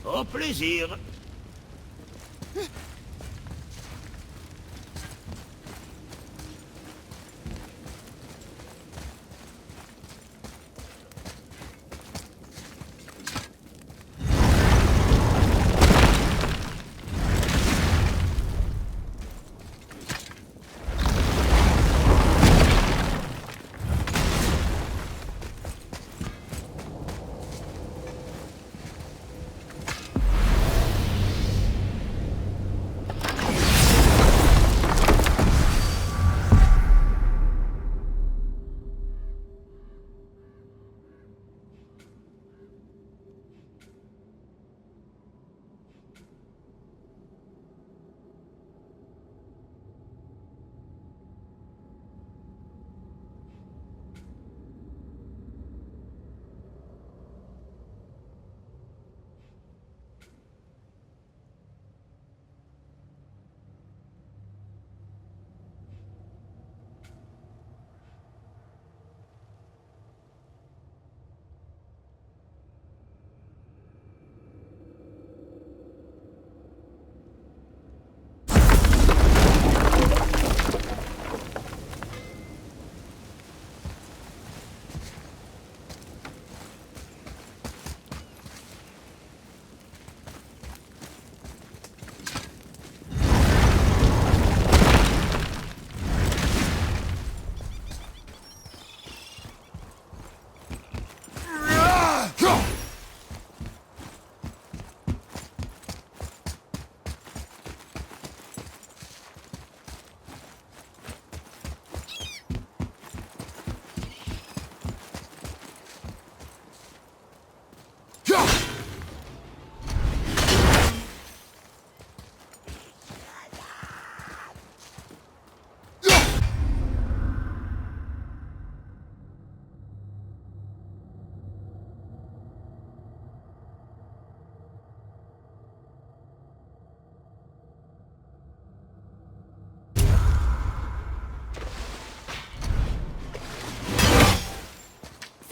Au plaisir.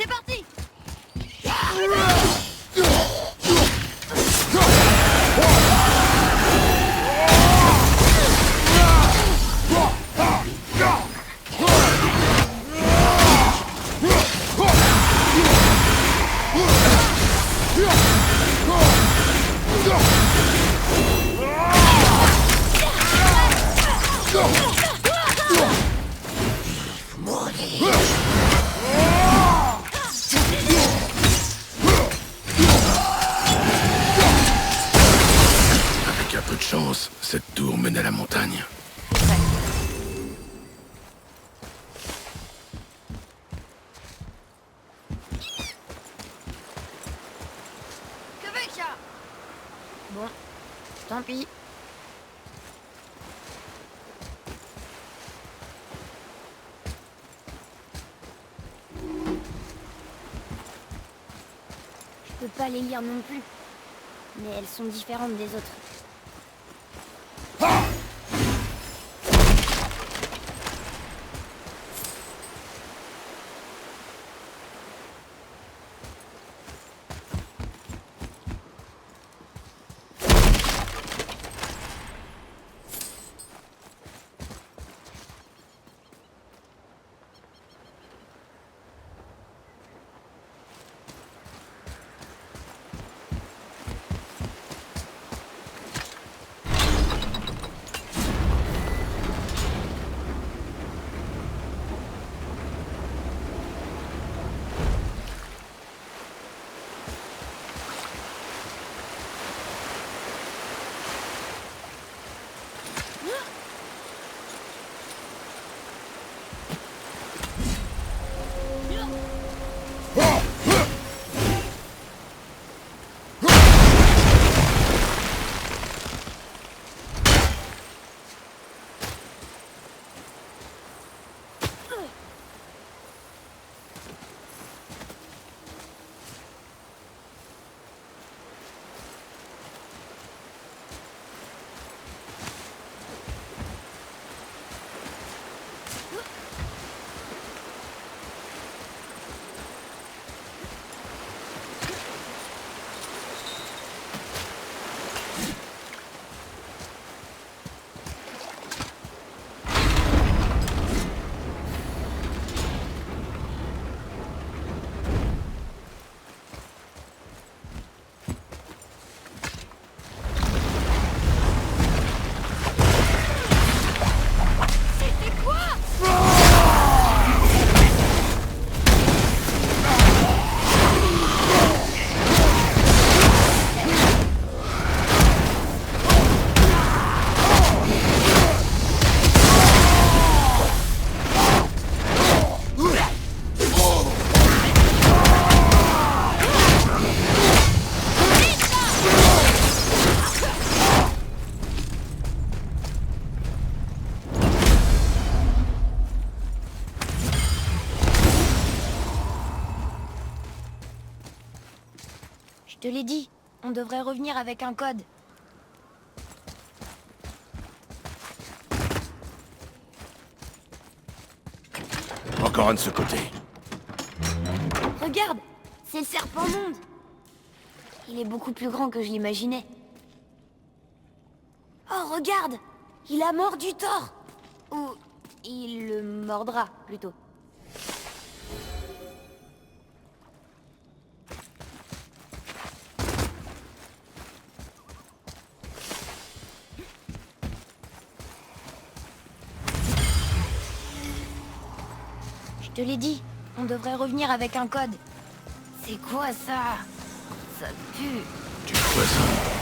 C'est parti! Avec un peu de chance, cette tour mène à la montagne. Que veux-tu? Bon, tant pis. Je peux pas les lire non plus. Mais elles sont différentes des autres. l'ai dit, on devrait revenir avec un code. Encore un de ce côté. Regarde, c'est le serpent monde. Il est beaucoup plus grand que je l'imaginais. Oh, regarde, il a mordu Thor. Ou il le mordra, plutôt. Je te l'ai dit, on devrait revenir avec un code. C'est quoi ça? Ça pue. Du poison.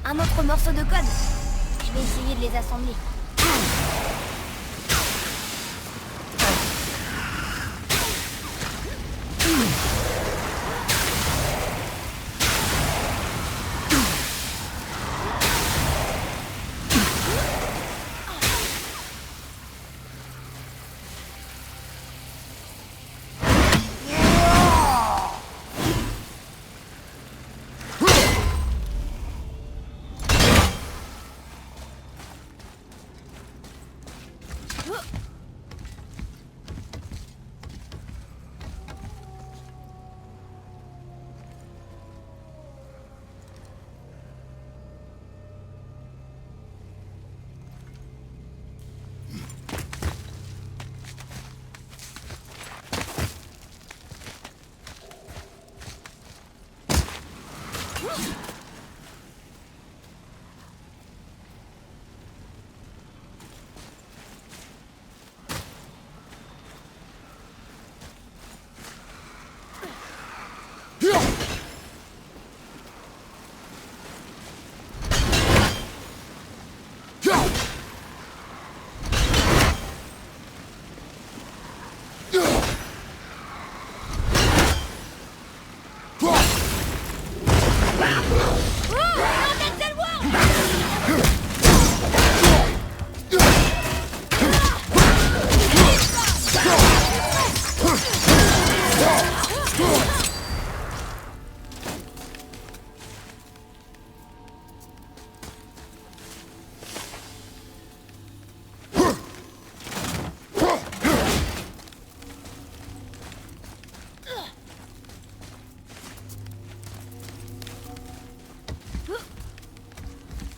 Un autre morceau de code. Je vais essayer de les assembler.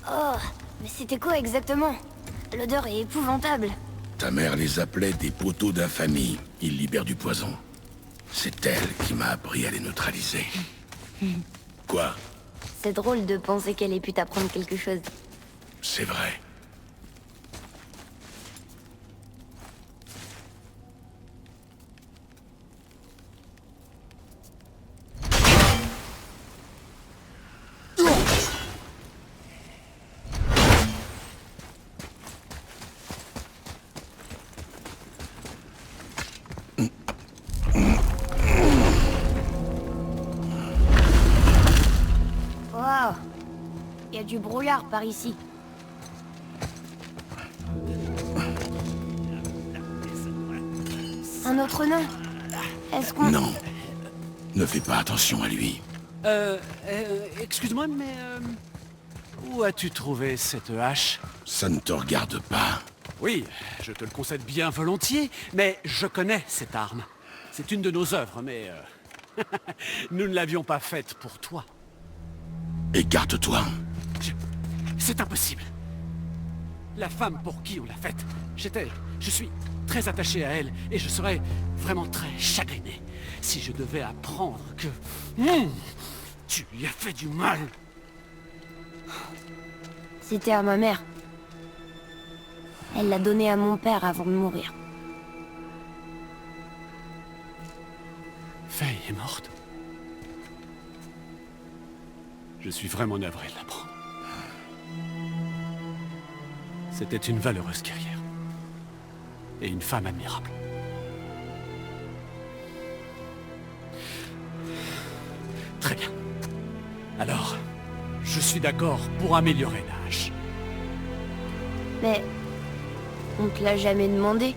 Oh, mais c'était quoi exactement? L'odeur est épouvantable. Ta mère les appelait des poteaux d'infamie. Ils libèrent du poison. C'est elle qui m'a appris à les neutraliser. Quoi? C'est drôle de penser qu'elle ait pu t'apprendre quelque chose. C'est vrai. Waouh! Il y a du brouillard par ici. Un autre nain? Est-ce qu'on... Non. Ne fais pas attention à lui. Excuse-moi, mais où as-tu trouvé cette hache? Ça ne te regarde pas. Oui, je te le concède bien volontiers, mais je connais cette arme. C'est une de nos œuvres, mais nous ne l'avions pas faite pour toi. Écarte-toi. C'est impossible. La femme pour qui on l'a faite. Je suis très attaché à elle et je serais vraiment très chagriné si je devais apprendre que... tu lui as fait du mal. C'était à ma mère. Elle l'a donné à mon père avant de mourir. Faye est morte. Je suis vraiment navré de l'apprendre. C'était une valeureuse guerrière. Et une femme admirable. Très bien. Alors, je suis d'accord pour améliorer la hache. Mais... on te l'a jamais demandé.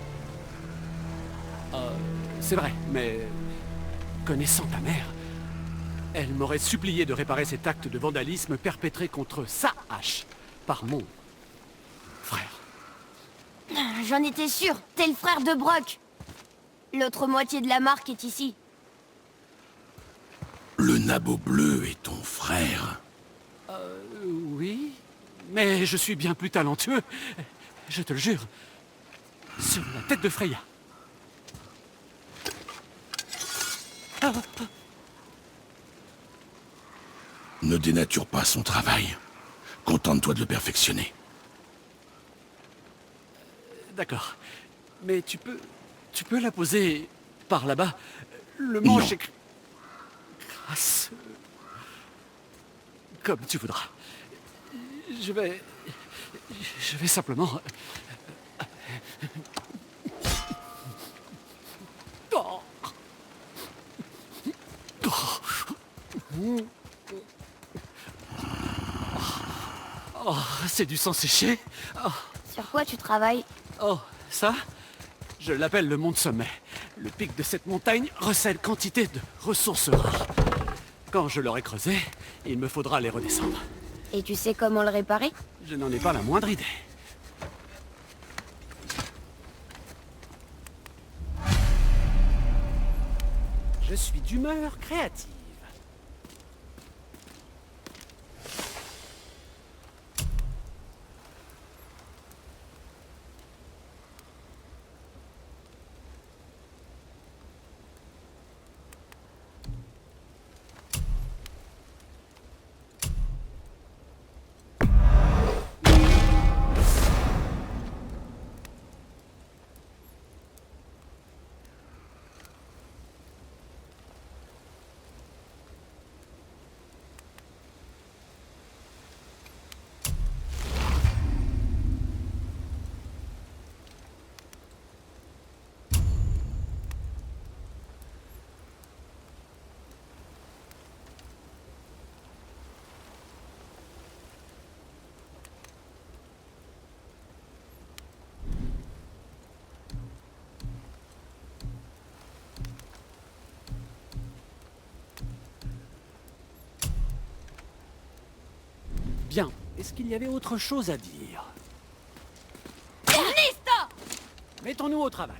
C'est vrai, mais... connaissant ta mère, elle m'aurait supplié de réparer cet acte de vandalisme perpétré contre sa hache par mon frère. J'en étais sûr, t'es le frère de Brock. L'autre moitié de la marque est ici. Le nabot bleu est ton frère. Oui, mais je suis bien plus talentueux, je te le jure. Sur la tête de Freya. Ne dénature pas son travail. Contente-toi de le perfectionner. D'accord. Mais tu peux la poser par là-bas. Le manche Non. est crasseux. Comme tu voudras. Je vais simplement... Oh. Oh, c'est du sang séché. Oh. Sur quoi tu travailles? Oh, ça, je l'appelle le mont de sommet. Le pic de cette montagne recèle quantité de ressources rares. Quand je l'aurai creusé, il me faudra les redescendre. Et tu sais comment le réparer? Je n'en ai pas la moindre idée. Je suis d'humeur créative. Bien. Est-ce qu'il y avait autre chose à dire? Mettons-nous au travail.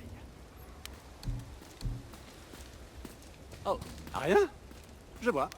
Oh, rien? Je vois.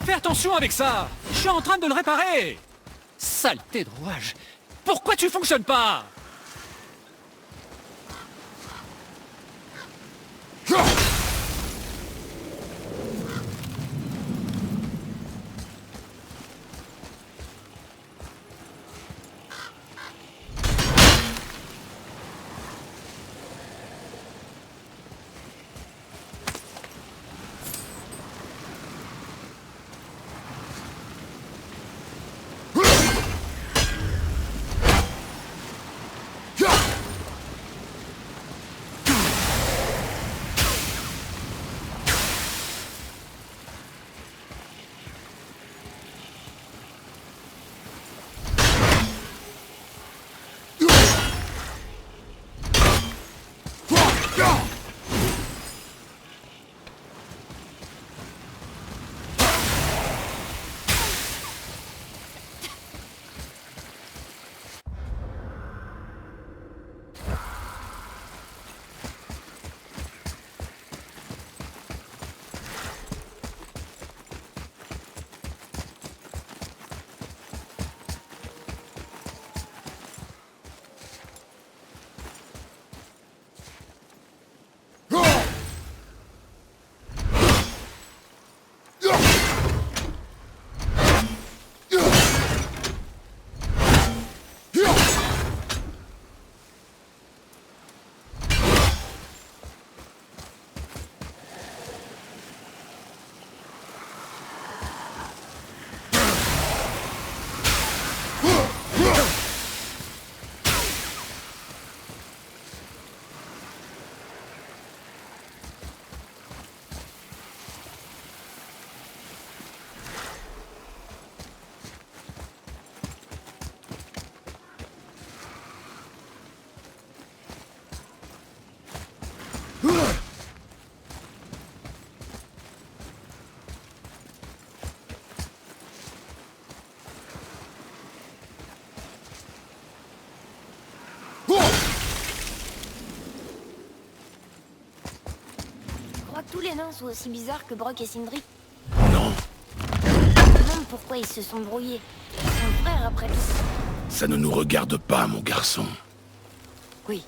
Fais attention avec ça. Je suis en train de le réparer. Saleté de rouage. Pourquoi tu fonctionnes pas? Tous les nains sont aussi bizarres que Brock et Sindri. Non, Je me demande pourquoi ils se sont brouillés. Ils sont frères après tout. ça ne nous regarde pas, mon garçon. Oui.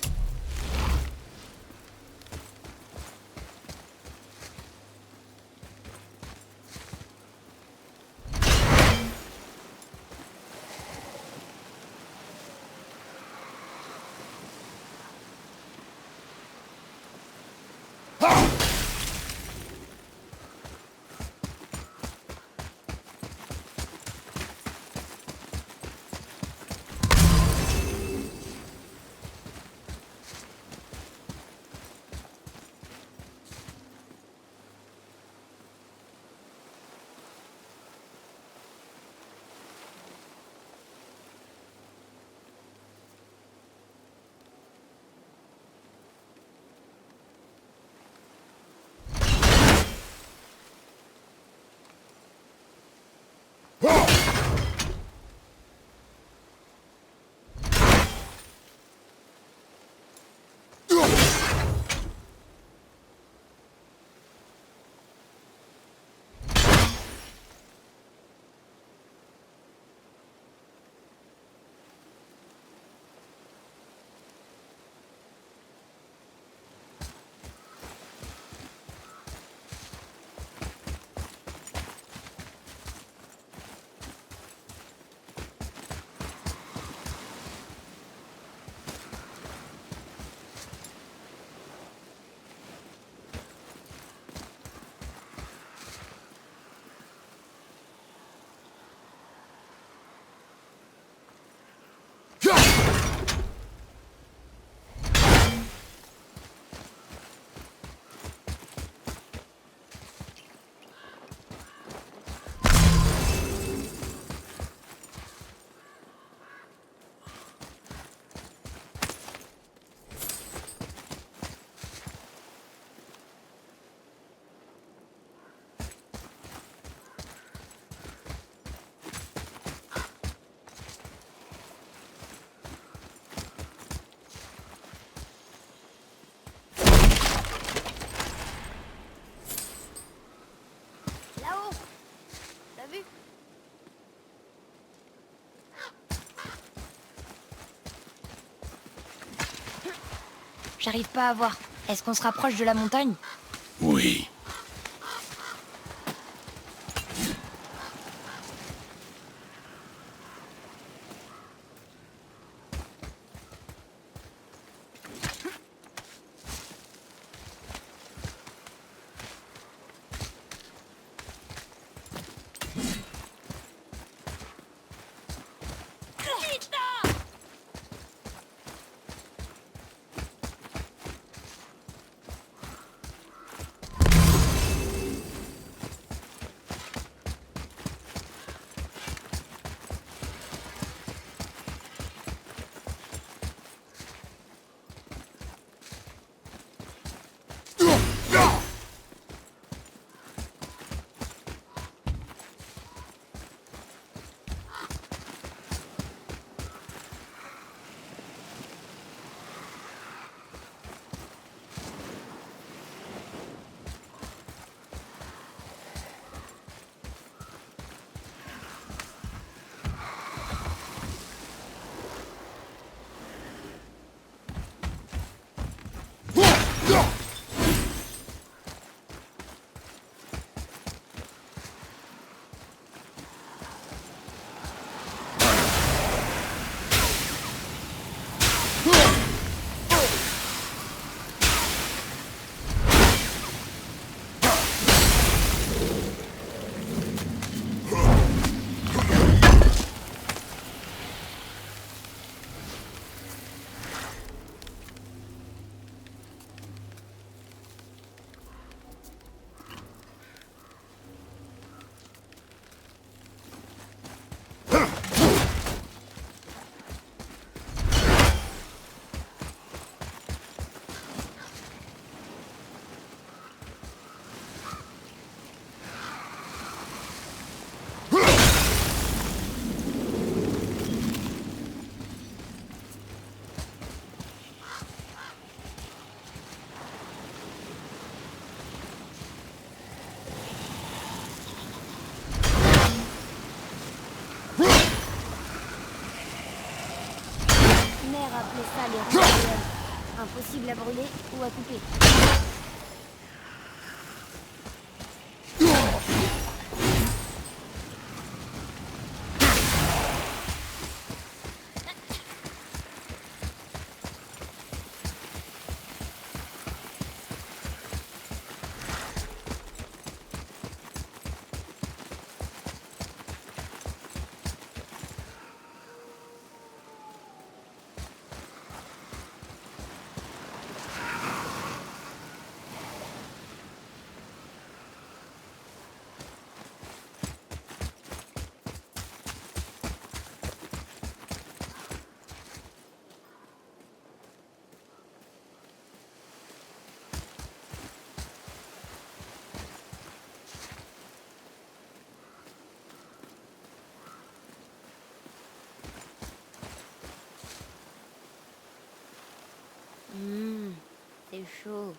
J'arrive pas à voir. Est-ce qu'on se rapproche de la montagne? Oui. Mère appelait ça les ronds. Impossible à brûler ou à couper. C'est chaud.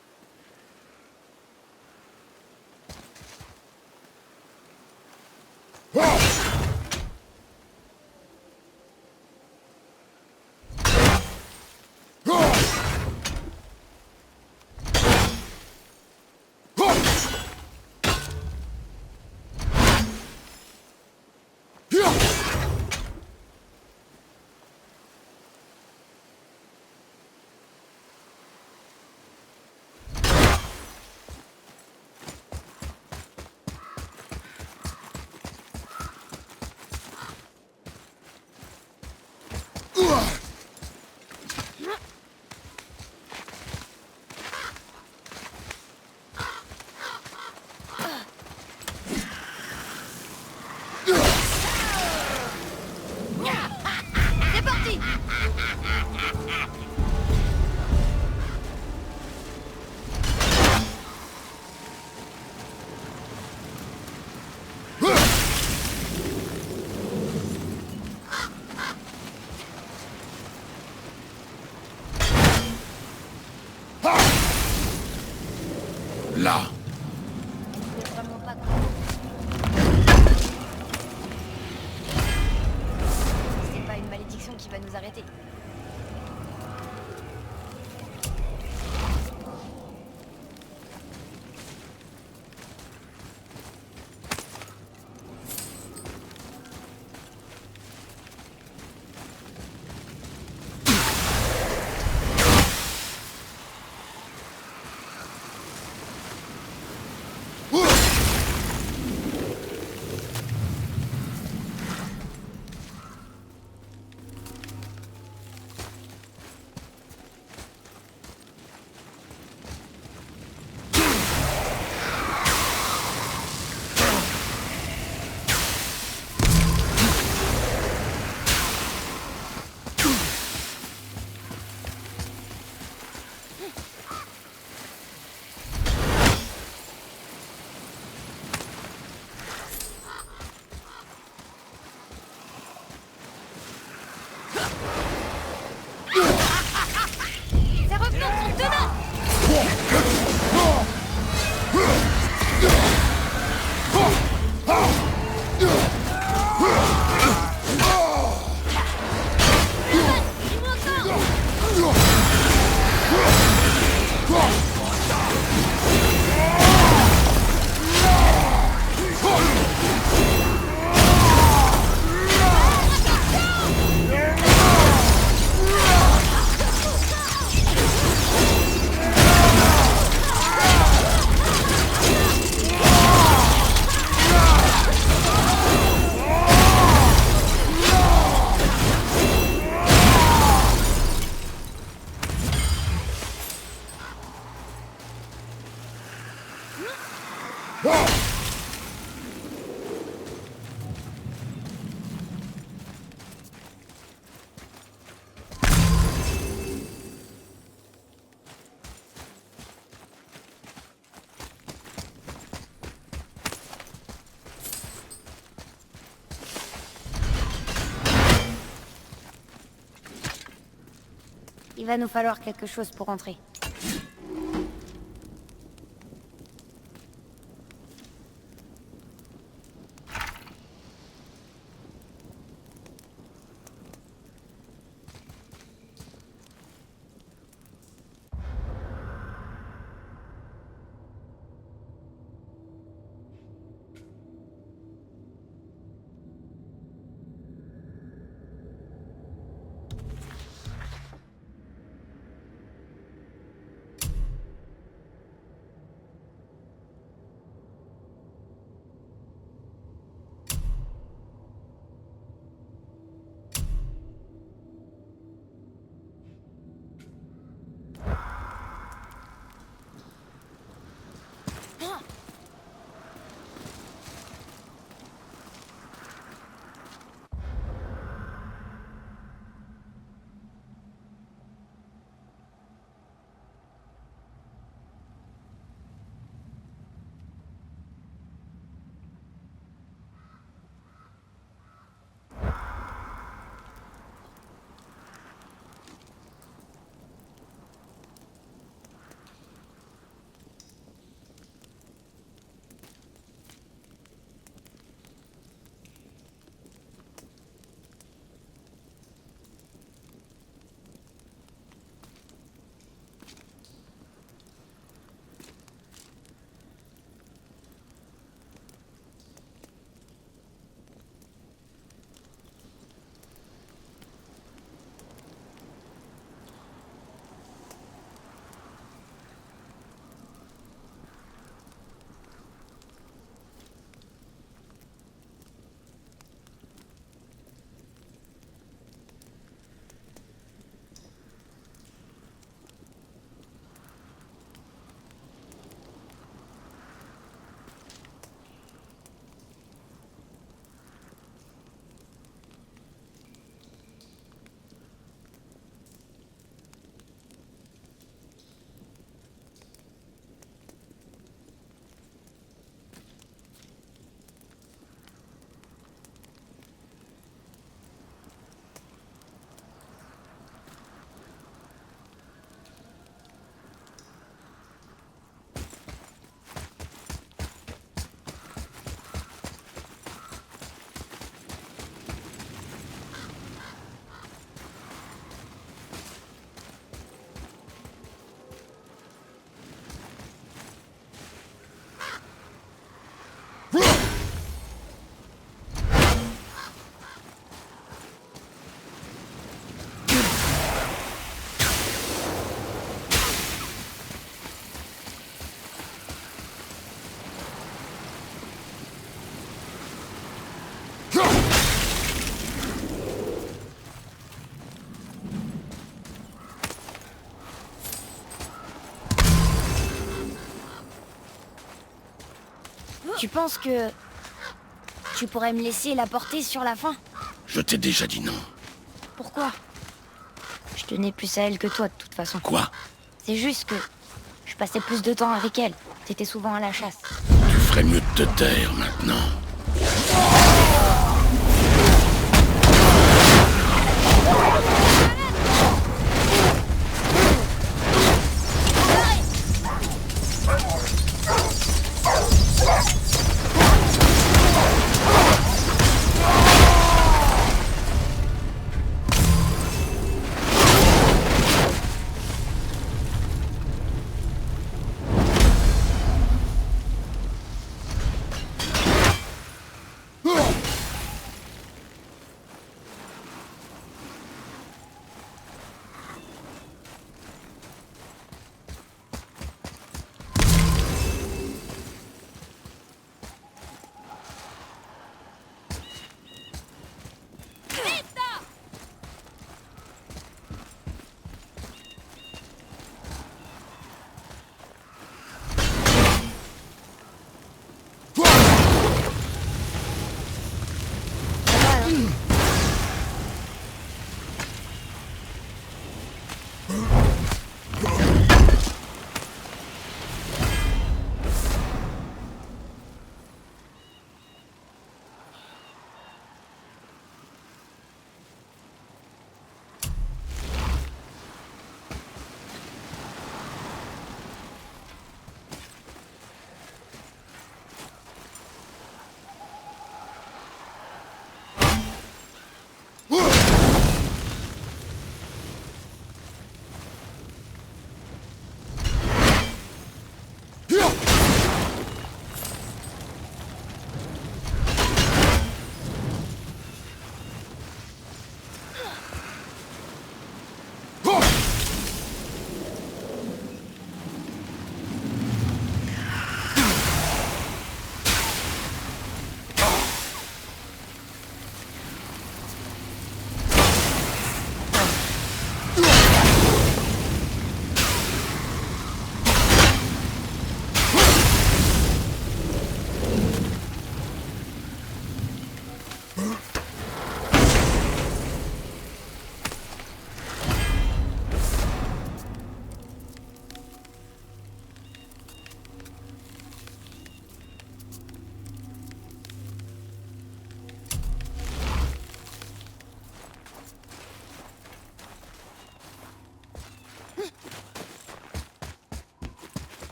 C'est parti! Là. C'est vraiment pas cool. C'est pas une malédiction qui va nous arrêter. Il va nous falloir quelque chose pour entrer. Tu penses que... tu pourrais me laisser la porter sur la fin? Je t'ai déjà dit non. Pourquoi? Je tenais plus à elle que toi, de toute façon. Quoi? C'est juste que... je passais plus de temps avec elle. T'étais souvent à la chasse. Tu ferais mieux de te taire maintenant.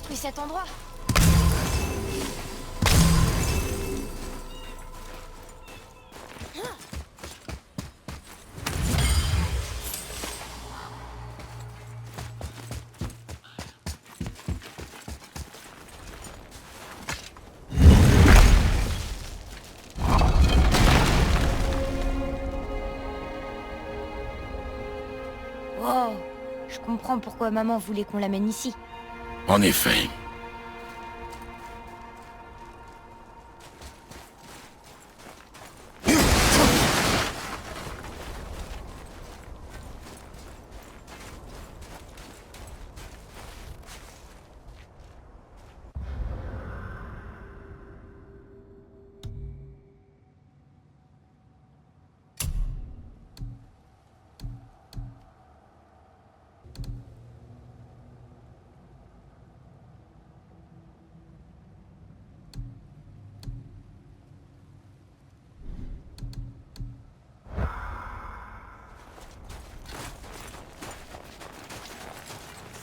détruit cet endroit. Wow, je comprends pourquoi maman voulait qu'on l'amène ici. En effet.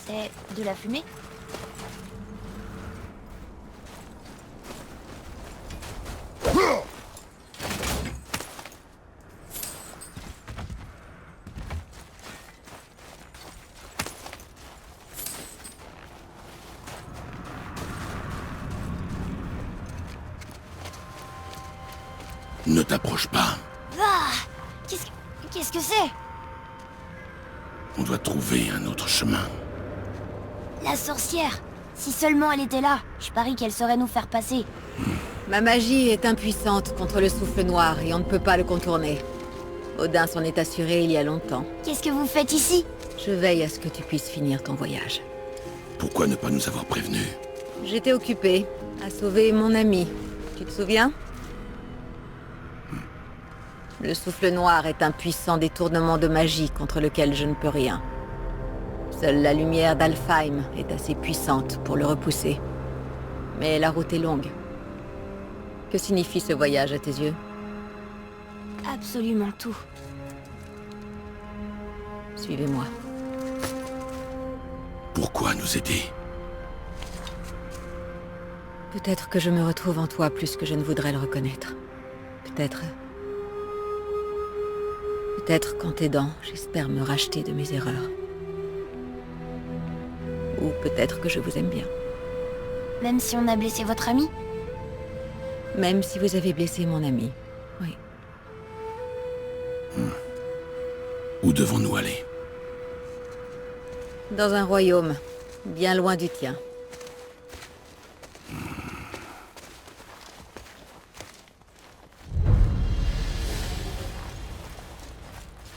C'est de la fumée? Ne t'approche pas. Ah! Qu'est-ce que c'est? On doit trouver un autre chemin. La sorcière! Si seulement elle était là, je parie qu'elle saurait nous faire passer. Ma magie est impuissante contre le souffle noir et on ne peut pas le contourner. Odin s'en est assuré il y a longtemps. Qu'est-ce que vous faites ici? Je veille à ce que tu puisses finir ton voyage. Pourquoi ne pas nous avoir prévenus? J'étais occupée à sauver mon ami. Tu te souviens? Le souffle noir est un puissant détournement de magie contre lequel je ne peux rien. Seule la lumière d'Alfheim est assez puissante pour le repousser. Mais la route est longue. Que signifie ce voyage à tes yeux? Absolument tout. Suivez-moi. Pourquoi nous aider? Peut-être que je me retrouve en toi plus que je ne voudrais le reconnaître. Peut-être... Peut-être qu'en t'aidant, j'espère me racheter de mes erreurs. Ou peut-être que je vous aime bien. Même si on a blessé votre ami? Même si vous avez blessé mon ami. Oui. Où devons-nous aller? Dans un royaume, bien loin du tien.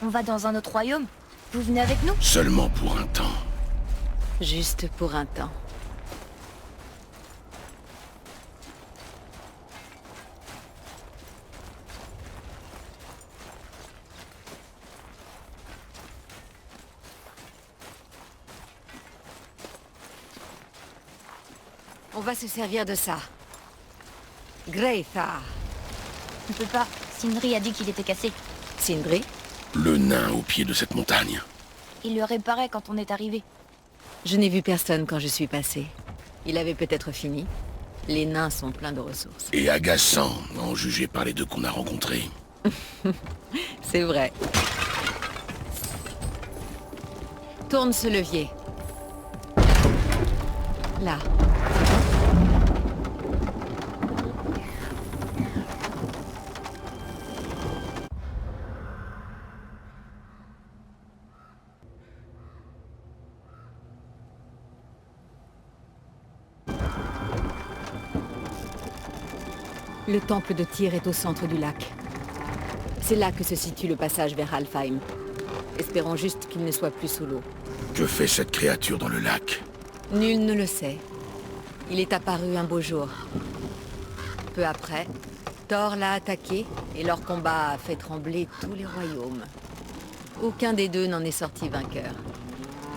On va dans un autre royaume? Vous venez avec nous? Seulement pour un temps. Juste pour un temps. On va se servir de ça. Greythar. On peut pas. Sindri a dit qu'il était cassé. Sindri? Le nain au pied de cette montagne. Il le réparait quand on est arrivé. Je n'ai vu personne quand je suis passé. Il avait peut-être fini. Les nains sont pleins de ressources. Et agaçant, en juger par les deux qu'on a rencontrés. C'est vrai. Tourne ce levier. Là. Le temple de Tyr est au centre du lac. C'est là que se situe le passage vers Alfheim. Espérons juste qu'il ne soit plus sous l'eau. Que fait cette créature dans le lac? Nul ne le sait. Il est apparu un beau jour. Peu après, Thor l'a attaqué et leur combat a fait trembler tous les royaumes. Aucun des deux n'en est sorti vainqueur.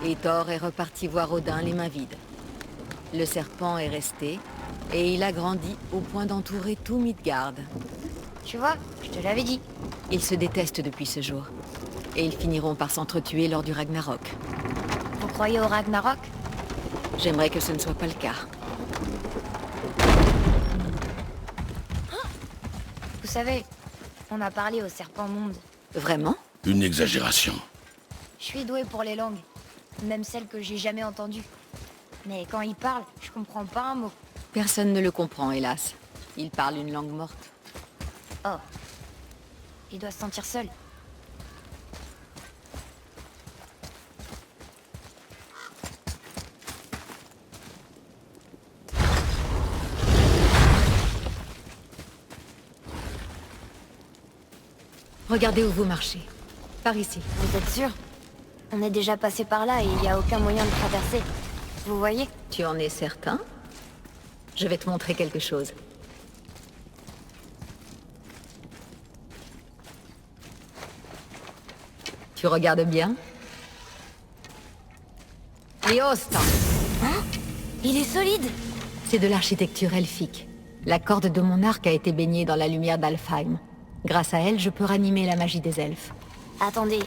Et Thor est reparti voir Odin les mains vides. Le serpent est resté, et il a grandi au point d'entourer tout Midgard. Tu vois, je te l'avais dit. Ils se détestent depuis ce jour. Et ils finiront par s'entretuer lors du Ragnarok. Vous croyez au Ragnarok? J'aimerais que ce ne soit pas le cas. Vous savez, on a parlé au serpent monde. Vraiment? Une exagération. Je suis douée pour les langues, même celles que j'ai jamais entendues. Mais quand il parle, je comprends pas un mot. Personne ne le comprend, hélas. Il parle une langue morte. Oh. Il doit se sentir seul. Regardez où vous marchez. Par ici. Vous êtes sûr? On est déjà passé par là et il n'y a aucun moyen de traverser. Vous voyez? Tu en es certain? Je vais te montrer quelque chose. Tu regardes bien? Liosta! Hein? Il est solide! C'est de l'architecture elfique. La corde de mon arc a été baignée dans la lumière d'Alfheim. Grâce à elle, je peux ranimer la magie des elfes. Attendez,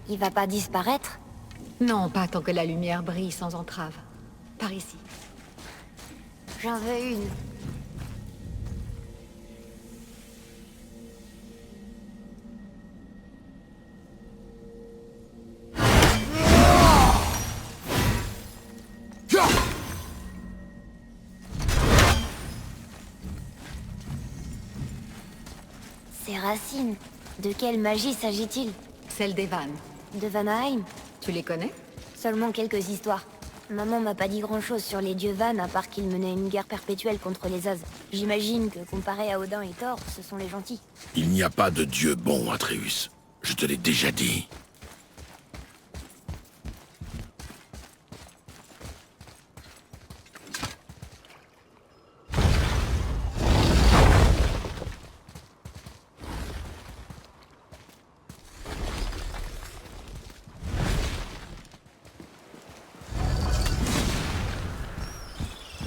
il va pas disparaître? Non, pas tant que la lumière brille sans entrave. Par ici. J'en veux une. Ces racines, de quelle magie s'agit-il? Celle des vannes. De Vanaheim? Tu les connais? Seulement quelques histoires. Maman m'a pas dit grand-chose sur les dieux Van à part qu'ils menaient une guerre perpétuelle contre les As. J'imagine que comparé à Odin et Thor, ce sont les gentils. Il n'y a pas de dieu bon, Atreus. Je te l'ai déjà dit.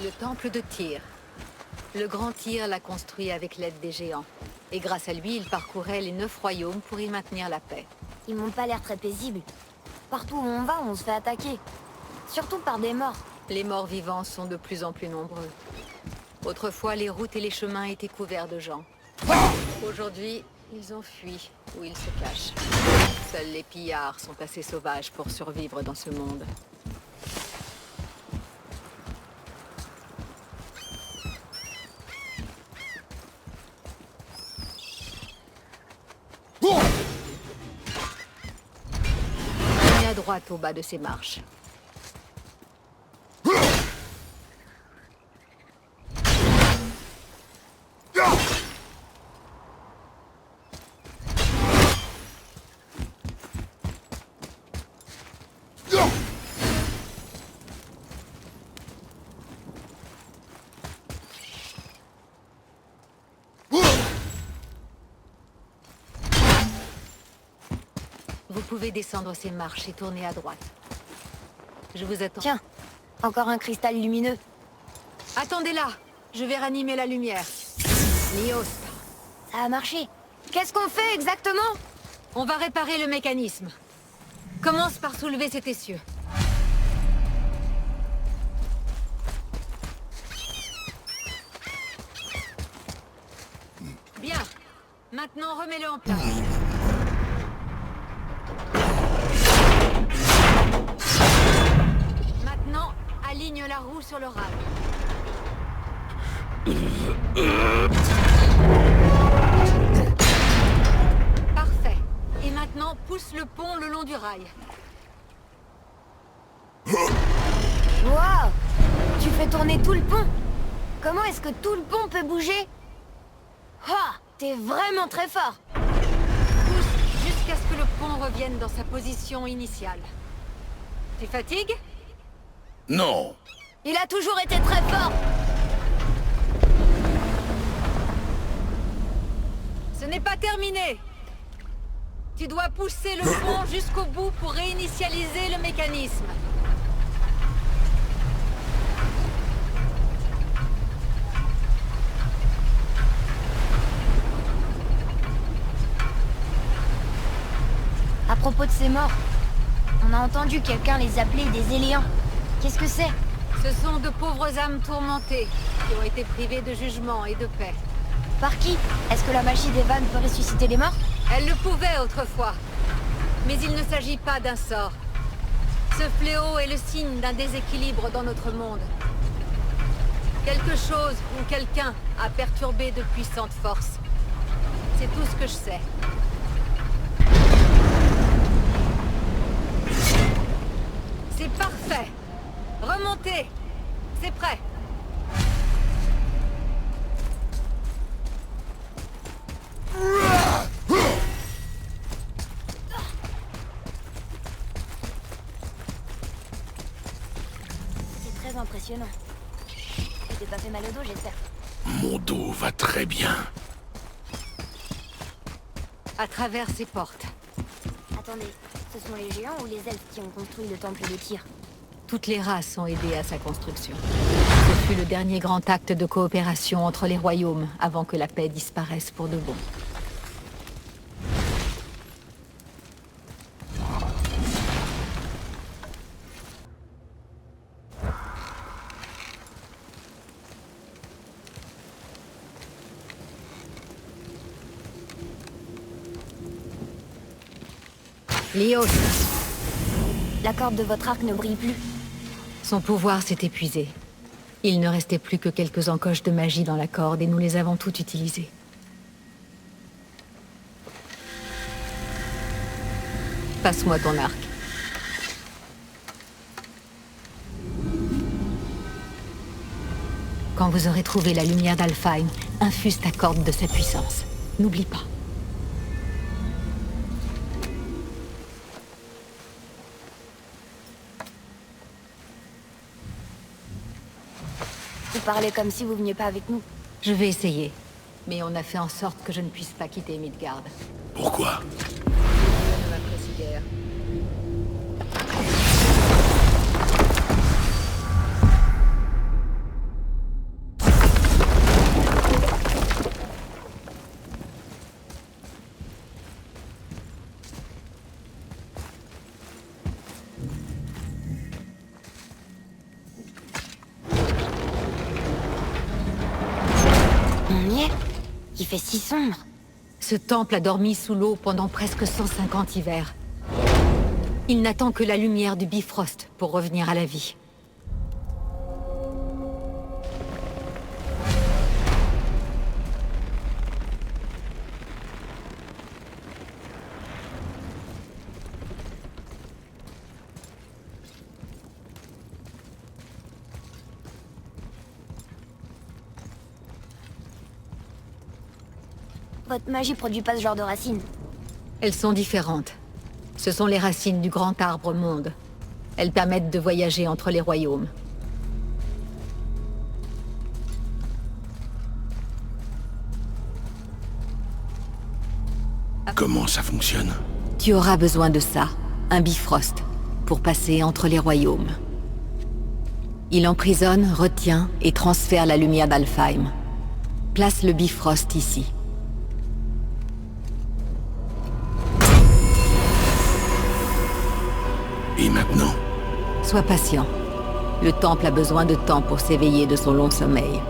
Le temple de Tyr. Le grand Tyr l'a construit avec l'aide des géants. Et grâce à lui, il parcourait les 9 royaumes pour y maintenir la paix. Ils m'ont pas l'air très paisibles. Partout où on va, on se fait attaquer. Surtout par des morts. Les morts vivants sont de plus en plus nombreux. Autrefois, les routes et les chemins étaient couverts de gens. Aujourd'hui, ils ont fui, ou ils se cachent. Seuls les pillards sont assez sauvages pour survivre dans ce monde. Tournez à droite au bas de ces marches. Vous pouvez descendre ces marches et tourner à droite. Je vous attends. Tiens, encore un cristal lumineux. Attendez là. Je vais ranimer la lumière. Liosta. Ça a marché. Qu'est-ce qu'on fait exactement? On va réparer le mécanisme. Commence par soulever cet essieu. Bien. Maintenant, remets-le en place. Maintenant, aligne la roue sur le rail. Parfait. Et maintenant, pousse le pont le long du rail. Waouh! Tu fais tourner tout le pont? Comment est-ce que tout le pont peut bouger? Ah! T'es vraiment très fort! Pousse jusqu'à ce que le pont revienne dans sa position initiale. Tu fatigues? Non. Il a toujours été très fort! Ce n'est pas terminé. Tu dois pousser le pont jusqu'au bout pour réinitialiser le mécanisme. À propos de ces morts, on a entendu quelqu'un les appeler des Éléens. Qu'est-ce que c'est? Ce sont de pauvres âmes tourmentées qui ont été privées de jugement et de paix. Par qui? Est-ce que la magie des vannes peut ressusciter les morts? Elle le pouvait autrefois. Mais il ne s'agit pas d'un sort. Ce fléau est le signe d'un déséquilibre dans notre monde. Quelque chose ou quelqu'un a perturbé de puissantes forces. C'est tout ce que je sais. C'est parfait. Remontez. C'est prêt. C'est très impressionnant. Tu t'es pas fait mal au dos, j'espère. Mon dos va très bien. À travers ces portes. Attendez, ce sont les géants ou les elfes qui ont construit le temple de Tyr? Toutes les races ont aidé à sa construction. Ce fut le dernier grand acte de coopération entre les royaumes avant que la paix disparaisse pour de bon. Lios, La corde de votre arc ne brille plus. son pouvoir s'est épuisé. Il ne restait plus que quelques encoches de magie dans la corde et nous les avons toutes utilisées. Passe-moi ton arc. Quand vous aurez trouvé la lumière d'Alfheim, infuse ta corde de sa puissance. N'oublie pas. Vous parlez comme si vous veniez pas avec nous. Je vais essayer. Mais on a fait en sorte que je ne puisse pas quitter Midgard. Pourquoi? Je ne m'apprécie guère. On y est. Il fait si sombre. Ce temple a dormi sous l'eau pendant presque 150 hivers. Il n'attend que la lumière du Bifrost pour revenir à la vie. Votre magie produit pas ce genre de racines. Elles sont différentes. Ce sont les racines du grand arbre monde. Elles permettent de voyager entre les royaumes. Comment ça fonctionne? Tu auras besoin de ça, un Bifrost, pour passer entre les royaumes. Il emprisonne, retient et transfère la lumière d'Alfheim. Place le Bifrost ici. Et maintenant? Sois patient. Le temple a besoin de temps pour s'éveiller de son long sommeil.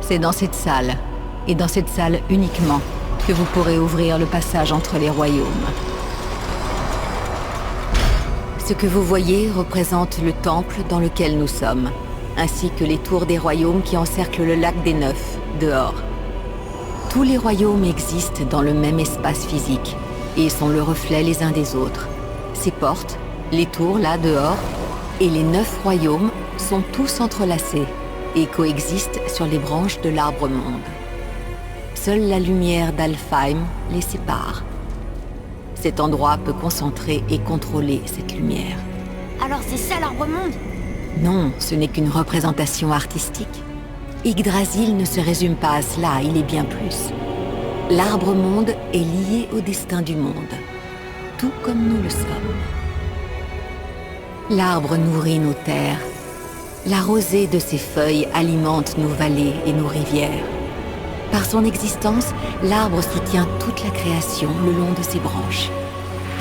C'est dans cette salle, et dans cette salle uniquement, que vous pourrez ouvrir le passage entre les royaumes. Ce que vous voyez représente le temple dans lequel nous sommes, ainsi que les tours des royaumes qui encerclent le lac des Neufs, dehors. Tous les royaumes existent dans le même espace physique, et sont le reflet les uns des autres. Ces portes, les tours là dehors, et les 9 royaumes sont tous entrelacés, et coexistent sur les branches de l'arbre monde. Seule la lumière d'Alfheim les sépare. Cet endroit peut concentrer et contrôler cette lumière. Alors c'est ça l'arbre-monde? Non, ce n'est qu'une représentation artistique. Yggdrasil ne se résume pas à cela, il est bien plus. L'arbre-monde est lié au destin du monde, tout comme nous le sommes. L'arbre nourrit nos terres. La rosée de ses feuilles alimente nos vallées et nos rivières. Par son existence, l'arbre soutient toute la création le long de ses branches.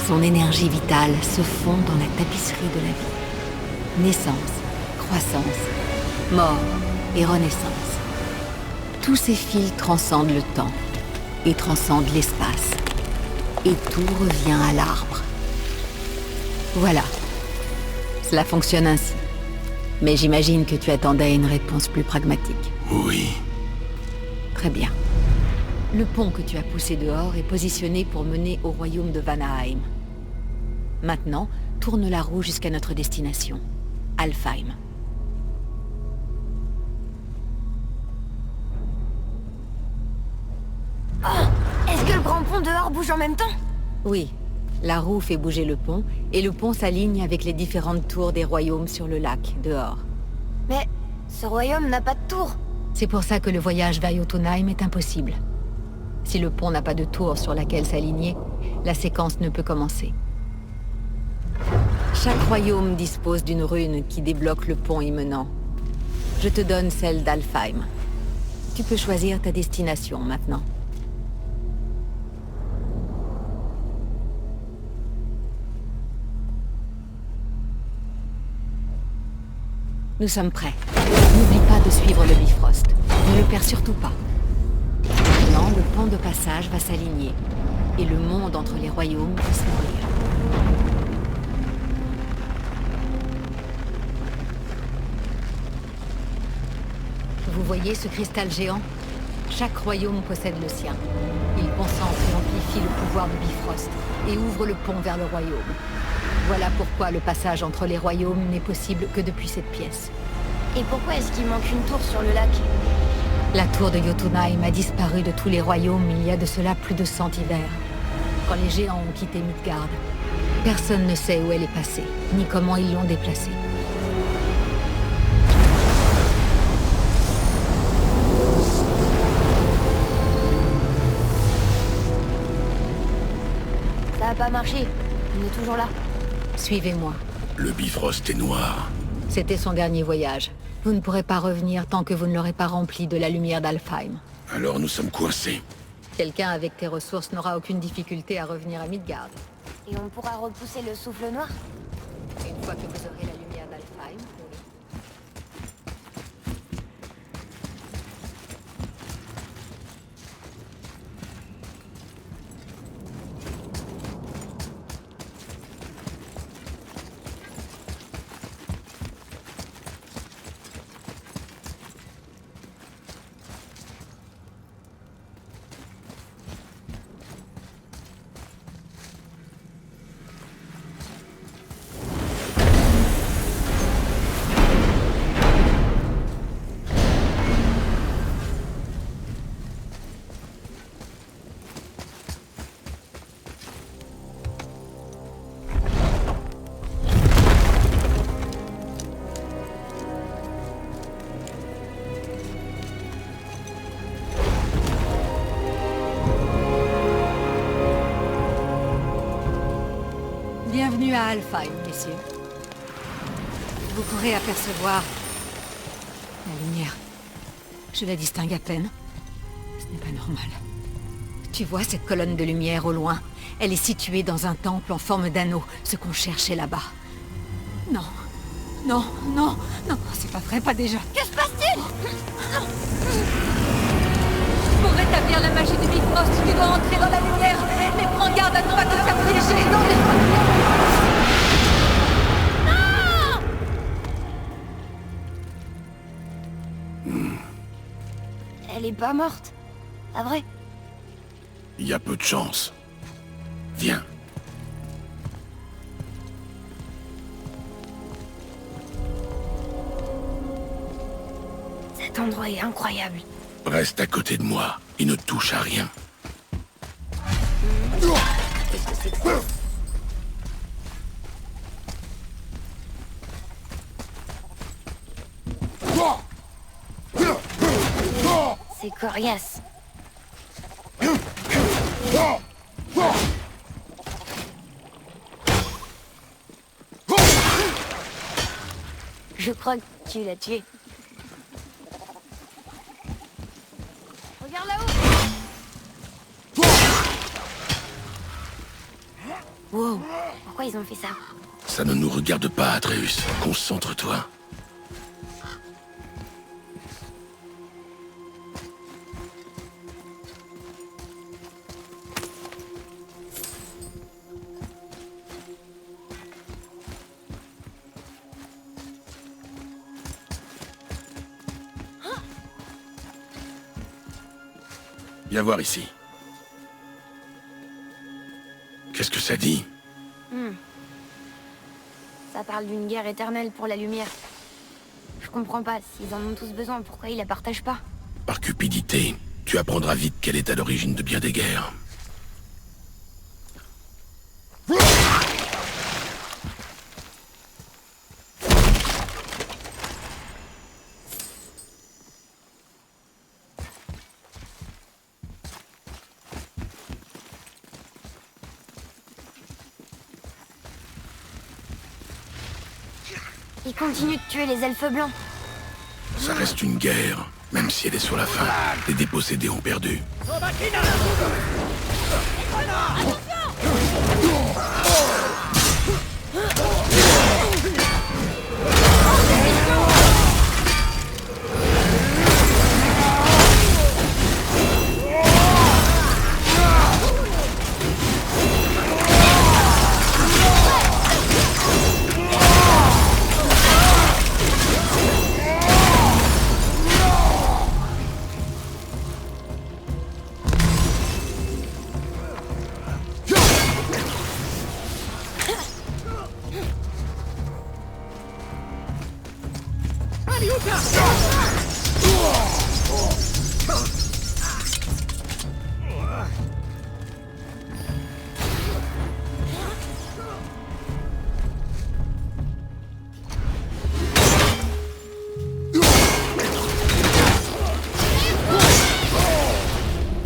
Son énergie vitale se fond dans la tapisserie de la vie. Naissance, croissance, mort et renaissance. Tous ces fils transcendent le temps et transcendent l'espace. Et tout revient à l'arbre. Voilà. Cela fonctionne ainsi. Mais j'imagine que tu attendais une réponse plus pragmatique. Oui. Très bien. Le pont que tu as poussé dehors est positionné pour mener au royaume de Vanaheim. Maintenant, tourne la roue jusqu'à notre destination, Alfheim. Est-ce que le grand pont dehors bouge en même temps? Oui, la roue fait bouger le pont, et le pont s'aligne avec les différentes tours des royaumes sur le lac, dehors. Mais ce royaume n'a pas de tour. C'est pour ça que le voyage vers Jotunheim est impossible. Si le pont n'a pas de tour sur laquelle s'aligner, la séquence ne peut commencer. Chaque royaume dispose d'une rune qui débloque le pont y menant. Je te donne celle d'Alfheim. Tu peux choisir ta destination maintenant. Nous sommes prêts. N'oublie pas de suivre le Bifrost. Ne le perds surtout pas. Maintenant, le pont de passage va s'aligner. Et le monde entre les royaumes va s'ouvrir. Vous voyez ce cristal géant? Chaque royaume possède le sien. Il concentre et amplifie le pouvoir du Bifrost et ouvre le pont vers le royaume. Voilà pourquoi le passage entre les royaumes n'est possible que depuis cette pièce. Et pourquoi est-ce qu'il manque une tour sur le lac? La tour de Jotunheim a disparu de tous les royaumes il y a de cela plus de 100 hivers. Quand les géants ont quitté Midgard, personne ne sait où elle est passée, ni comment ils l'ont déplacée. Ça a pas marché. On est toujours là. Suivez-moi. Le Bifrost est noir. C'était son dernier voyage. Vous ne pourrez pas revenir tant que vous ne l'aurez pas rempli de la lumière d'Alfheim. Alors nous sommes coincés. Quelqu'un avec tes ressources n'aura aucune difficulté à revenir à Midgard. Et on pourra repousser le souffle noir? Une fois que vous aurez la lumière d'Alfheim, oui. Bienvenue à Alfheim, messieurs. Vous pourrez apercevoir la lumière. Je la distingue à peine. Ce n'est pas normal. Tu vois cette colonne de lumière au loin? Elle est située dans un temple en forme d'anneau, ce qu'on cherchait là-bas. Non. Non, non, non, c'est pas vrai, pas déjà. Que se passe-t-il? Pour rétablir la magie du Bifrost, tu dois entrer dans la lumière. Mais prends garde à ne pas te faire piéger dans les... Elle est pas morte. Ah vrai? Il y a peu de chance. Viens. Cet endroit est incroyable. Reste à côté de moi et ne touche à rien. Qu'est-ce que c'est que ça? C'est coriace. Je crois que tu l'as tué. Regarde là-haut. Wow, pourquoi ils ont fait ça? Ça ne nous regarde pas, Atreus. Concentre-toi. Viens voir ici. Qu'est-ce que ça dit? Ça parle d'une guerre éternelle pour la lumière. Je comprends pas, s'ils en ont tous besoin, pourquoi ils la partagent pas? Par cupidité, tu apprendras vite quelle est à l'origine de bien des guerres. Ils continuent de tuer les elfes blancs. Ça reste une guerre, même si elle est sur la fin. Les dépossédés ont perdu.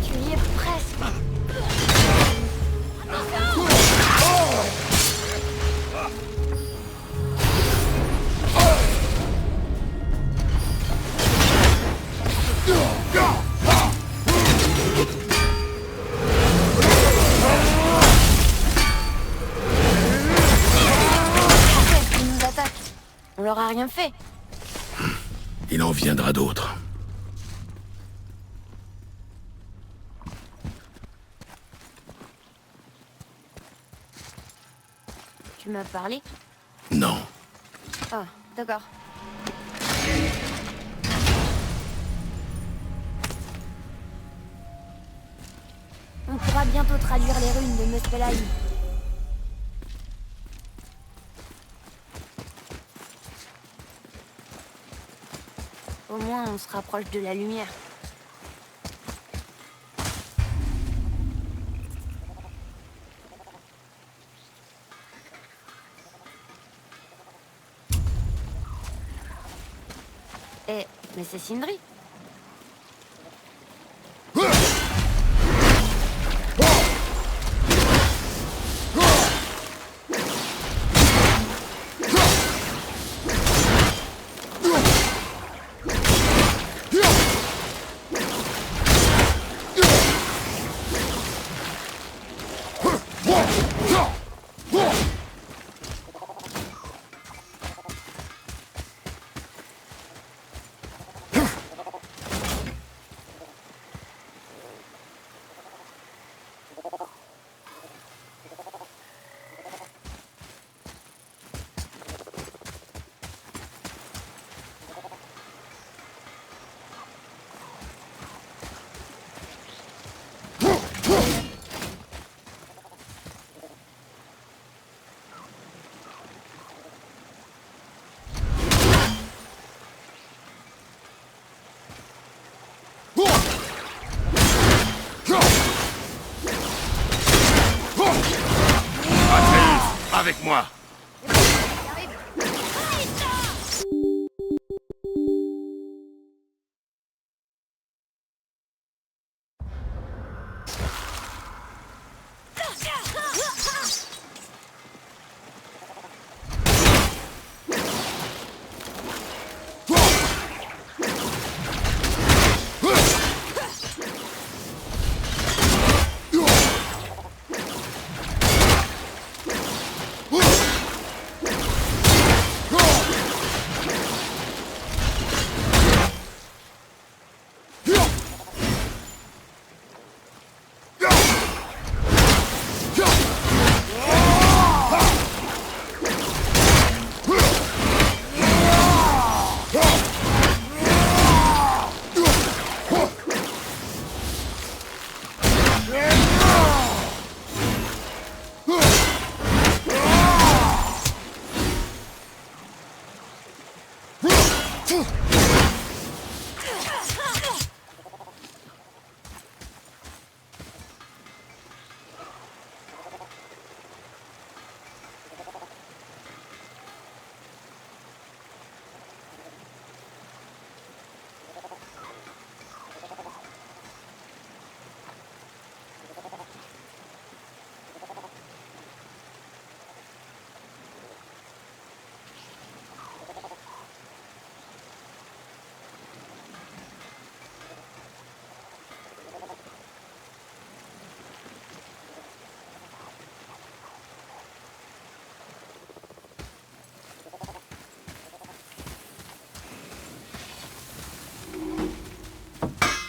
Tu y es presque. Ils nous attaquent. On leur a rien fait. Il en viendra d'autres. Tu m'as parlé? Non. Ah, d'accord. On pourra bientôt traduire les runes de Muspelheim. Au moins, on se rapproche de la lumière. Eh, mais c'est Sindri. Avec moi.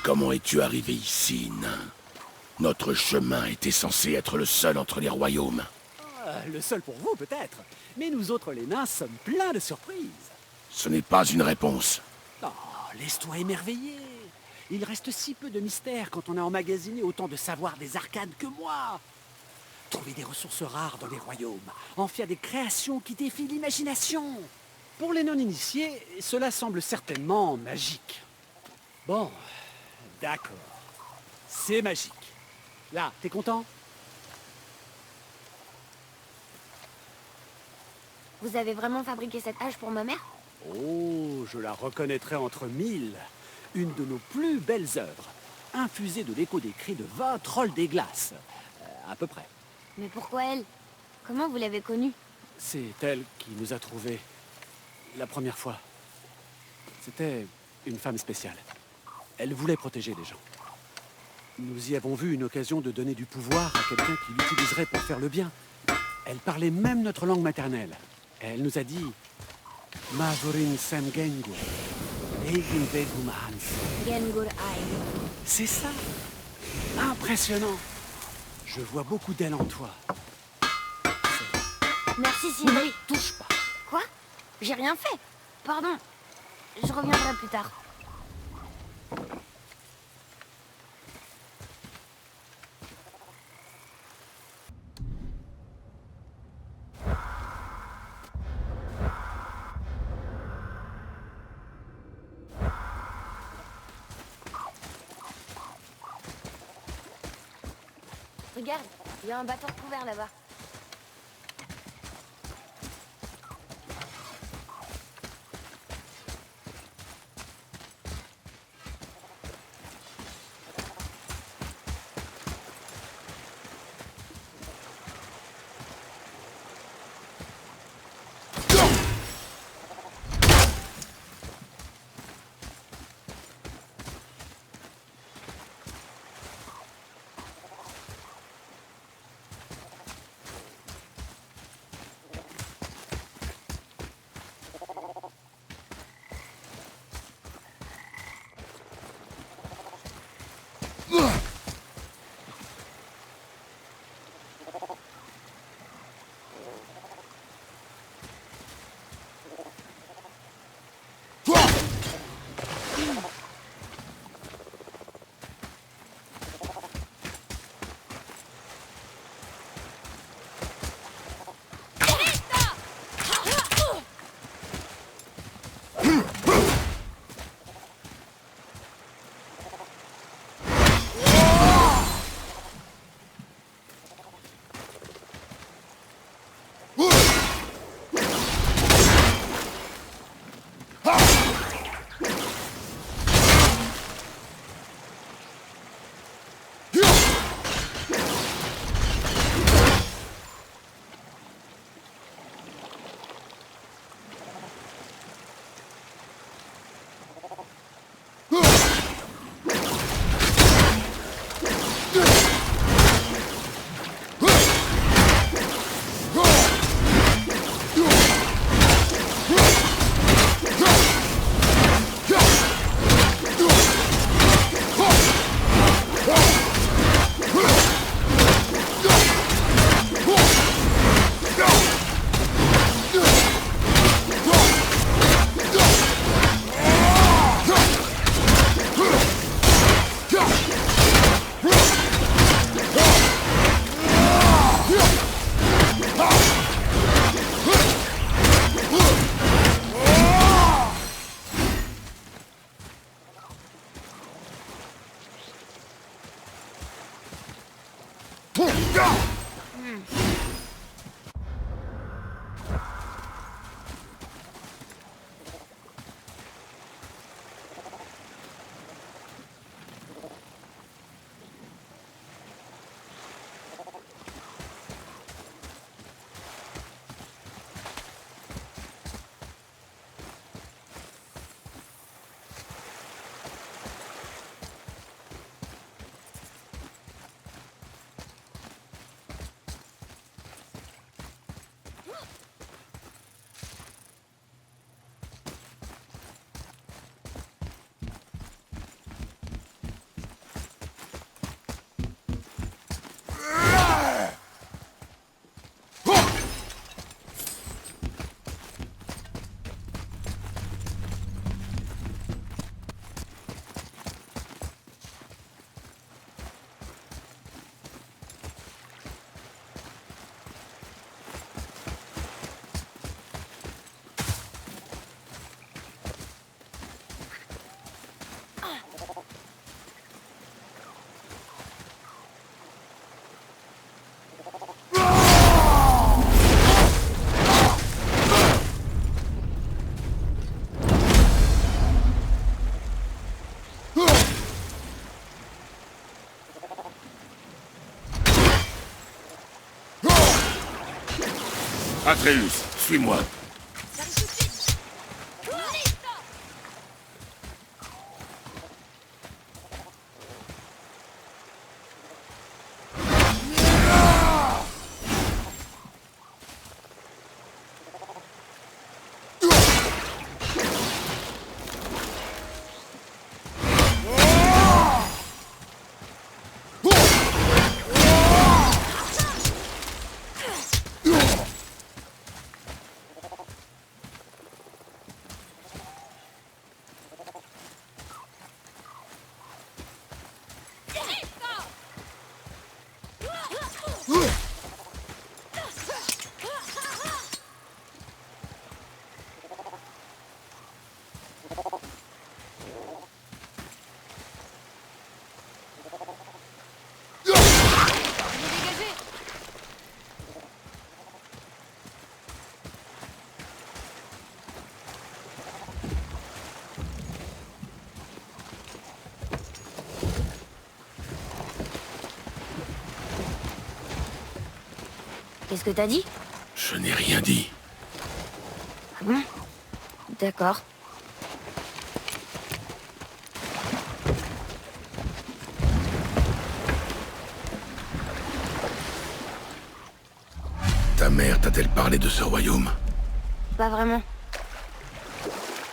Comment es-tu arrivé ici, nain? Notre chemin était censé être le seul entre les royaumes. Le seul pour vous, peut-être. Mais nous autres, les nains, sommes pleins de surprises. Ce n'est pas une réponse. Oh, laisse-toi émerveiller. Il reste si peu de mystère quand on a emmagasiné autant de savoir des arcanes que moi. Trouver des ressources rares dans les royaumes, en faire des créations qui défient l'imagination. Pour les non-initiés, cela semble certainement magique. Bon, d'accord. C'est magique. Là, t'es content? Vous avez vraiment fabriqué cette hache pour ma mère? Oh, je la reconnaîtrai entre mille. Une de nos plus belles œuvres, infusée de l'écho des cris de 20 trolls des glaces. À peu près. Mais pourquoi elle? Comment vous l'avez connue? C'est elle qui nous a trouvés la première fois. C'était une femme spéciale. Elle voulait protéger les gens. Nous y avons vu une occasion de donner du pouvoir à quelqu'un qui l'utiliserait pour faire le bien. Elle parlait même notre langue maternelle. Elle nous a dit Mavurin Sem Gengur, Eigin Vedum Hans. Gengur Ai. C'est ça. Impressionnant. Je vois beaucoup d'elle en toi. Merci Sindri. Touche pas. Quoi? J'ai rien fait. Pardon. Je reviendrai plus tard. Regarde, il y a un bateau recouvert là-bas. Atreus, suis-moi. Qu'est-ce que t'as dit? Je n'ai rien dit. Ah bon? D'accord. Ta mère t'a-t-elle parlé de ce royaume? Pas vraiment.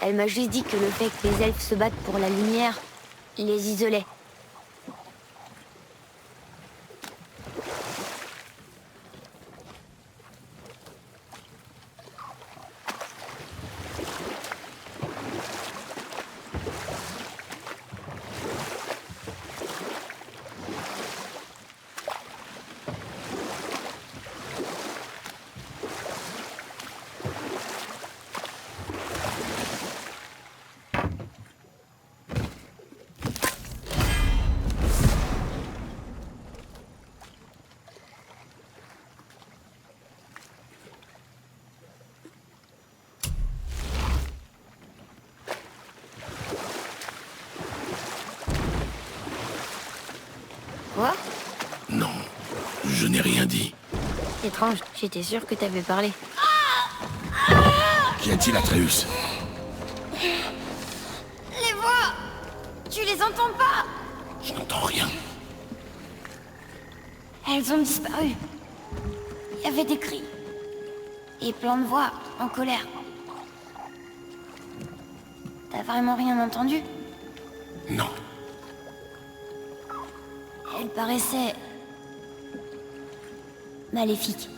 Elle m'a juste dit que le fait que les elfes se battent pour la lumière les isolait. Quoi? Non, je n'ai rien dit. Étrange, j'étais sûre que t'avais parlé. Qu'y a-t-il, Atreus? Les voix! Tu les entends pas? Je n'entends rien. Elles ont disparu. Il y avait des cris. Et plein de voix, en colère. T'as vraiment rien entendu? Non. Elle paraissait... maléfique.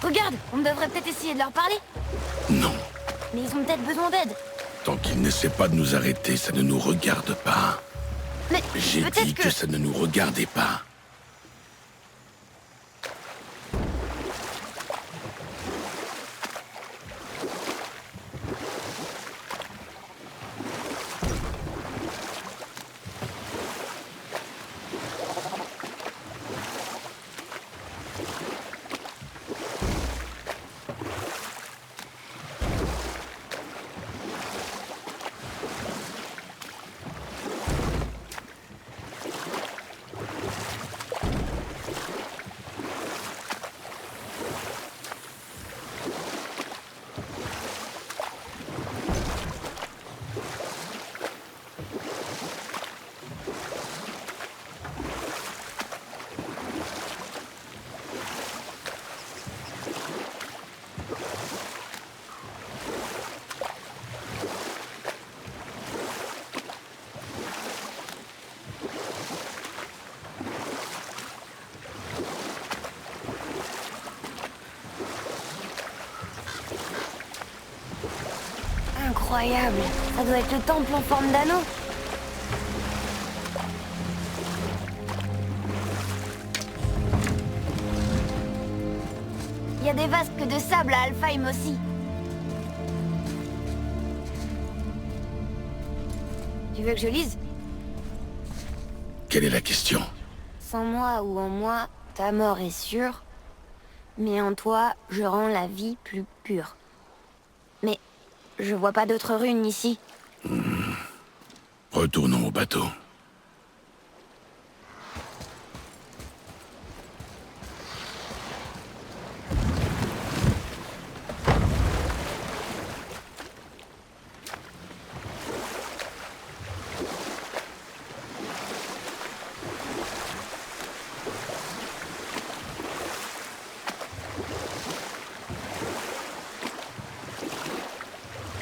Regarde, on devrait peut-être essayer de leur parler. Non. Mais ils ont peut-être besoin d'aide. Tant qu'ils n'essaient pas de nous arrêter, ça ne nous regarde pas. Mais J'ai peut-être dit que ça ne nous regardait pas. Incroyable. Ça doit être le temple en forme d'anneau. Il y a des vasques de sable à Alfheim aussi. Tu veux que je lise? Quelle est la question? Sans moi ou en moi, ta mort est sûre. Mais en toi, je rends la vie plus pure. Mais je vois pas d'autres runes ici. Retournons au bateau.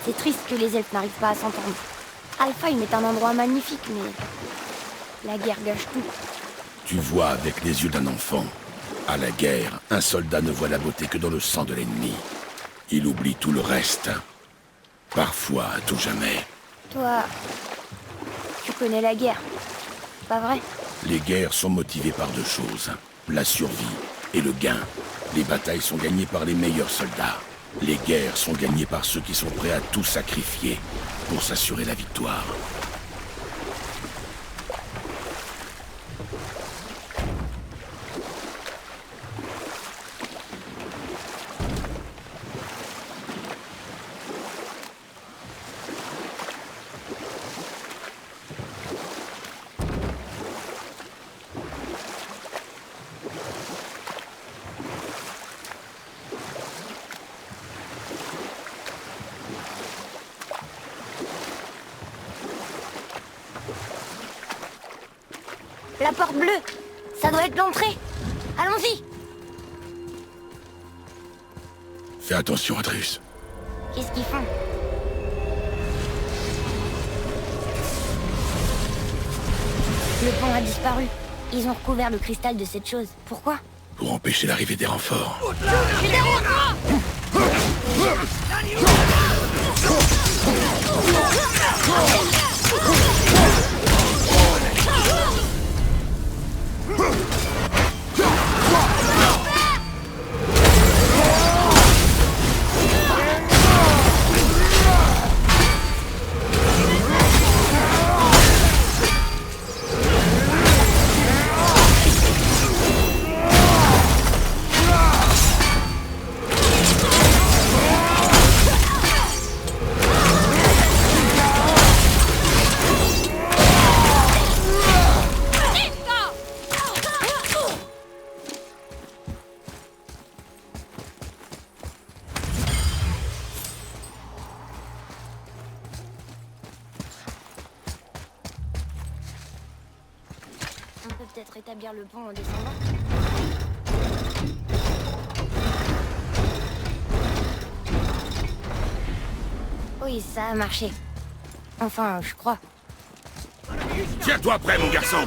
C'est triste que les elfes n'arrivent pas à s'entendre. Alfheim est un endroit magnifique, mais... la guerre gâche tout. Tu vois avec les yeux d'un enfant. À la guerre, un soldat ne voit la beauté que dans le sang de l'ennemi. Il oublie tout le reste. Parfois, à tout jamais. Toi... tu connais la guerre, pas vrai? Les guerres sont motivées par deux choses. La survie et le gain. Les batailles sont gagnées par les meilleurs soldats. Les guerres sont gagnées par ceux qui sont prêts à tout sacrifier pour s'assurer la victoire. La porte bleue, ça doit être l'entrée. Allons-y. Fais attention, Atrus. Qu'est-ce qu'ils font? Le pont a disparu. Ils ont recouvert le cristal de cette chose. Pourquoi? Pour empêcher l'arrivée des renforts. On peut peut-être rétablir le pont en descendant. Oui, ça a marché. Enfin, je crois. Tiens-toi prêt, mon garçon!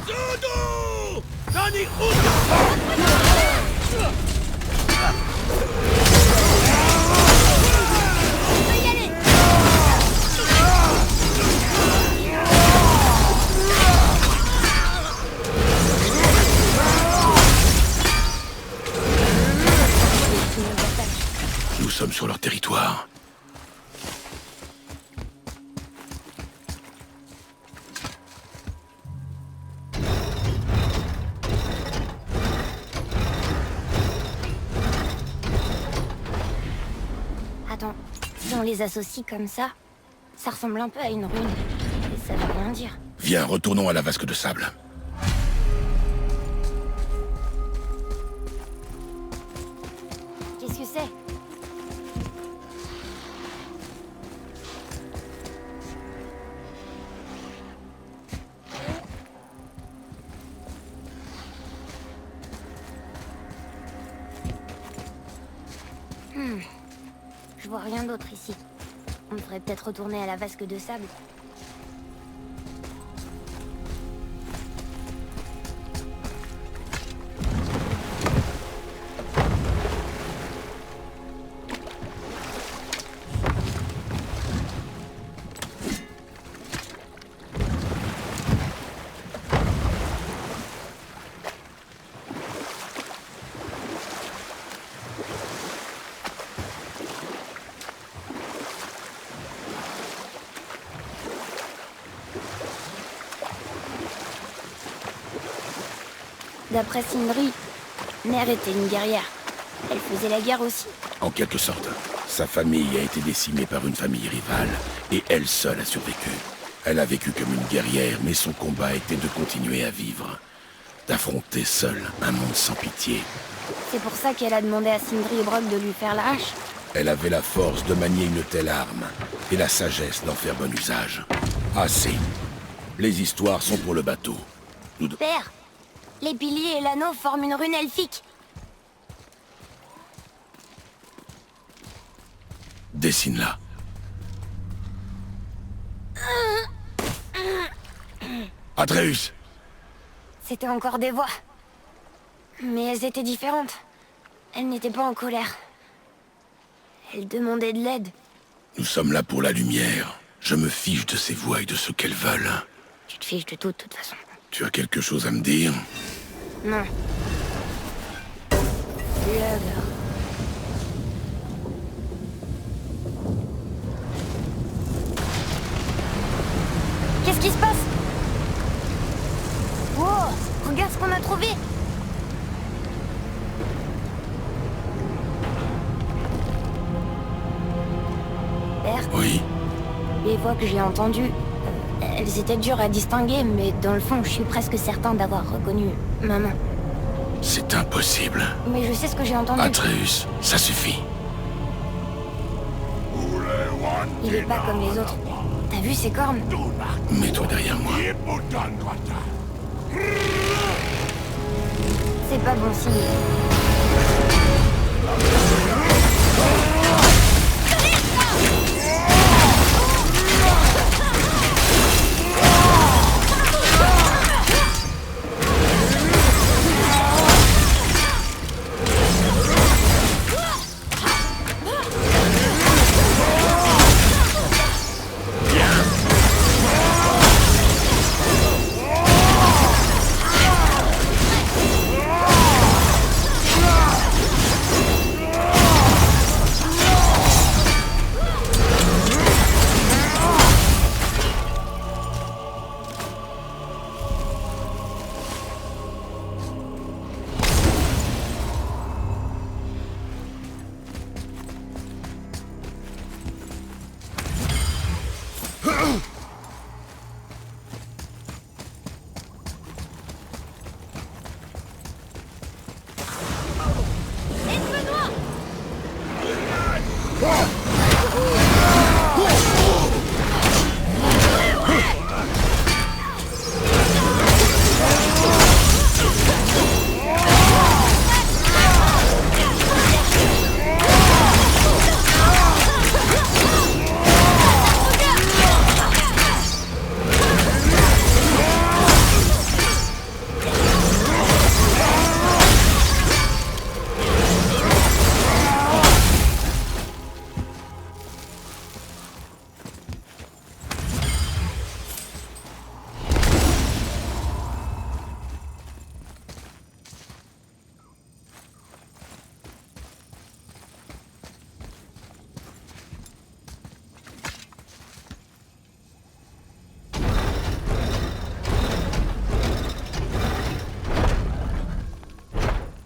Nous sommes sur leur territoire. Attends, si on les associe comme ça ressemble un peu à une rune. Et ça veut rien dire. Viens, retournons à la vasque de sable. Qu'est-ce que c'est? Je vois rien d'autre ici. On devrait peut-être retourner à la vasque de sable. D'après Sindri, Mère était une guerrière. Elle faisait la guerre aussi. En quelque sorte, sa famille a été décimée par une famille rivale, et elle seule a survécu. Elle a vécu comme une guerrière, mais son combat était de continuer à vivre. D'affronter seule un monde sans pitié. C'est pour ça qu'elle a demandé à Sindri et Brok de lui faire la hache. Elle avait la force de manier une telle arme, et la sagesse d'en faire bon usage. Assez. Les histoires sont pour le bateau. Père, les piliers et l'anneau forment une rune elfique. Dessine-la. Atreus! C'était encore des voix. Mais elles étaient différentes. Elles n'étaient pas en colère. Elles demandaient de l'aide. Nous sommes là pour la lumière. Je me fiche de ces voix et de ce qu'elles veulent. Tu te fiches de tout, de toute façon. Tu as quelque chose à me dire? Non. L'heure. Qu'est-ce qui se passe? Wow, regarde ce qu'on a trouvé. Père, Oui? les voix que j'ai entendues, elles étaient dures à distinguer, mais dans le fond, je suis presque certain d'avoir reconnu maman. C'est impossible. Mais je sais ce que j'ai entendu. Atreus, ça suffit. Il est pas comme les autres. T'as vu ses cornes? Mets-toi derrière moi. C'est pas bon signe.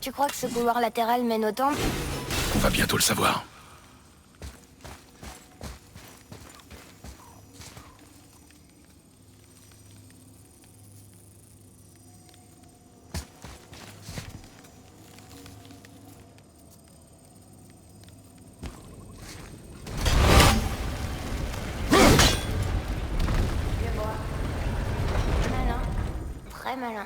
Tu crois que ce couloir latéral mène au temple? On va bientôt le savoir. Malin. Très malin.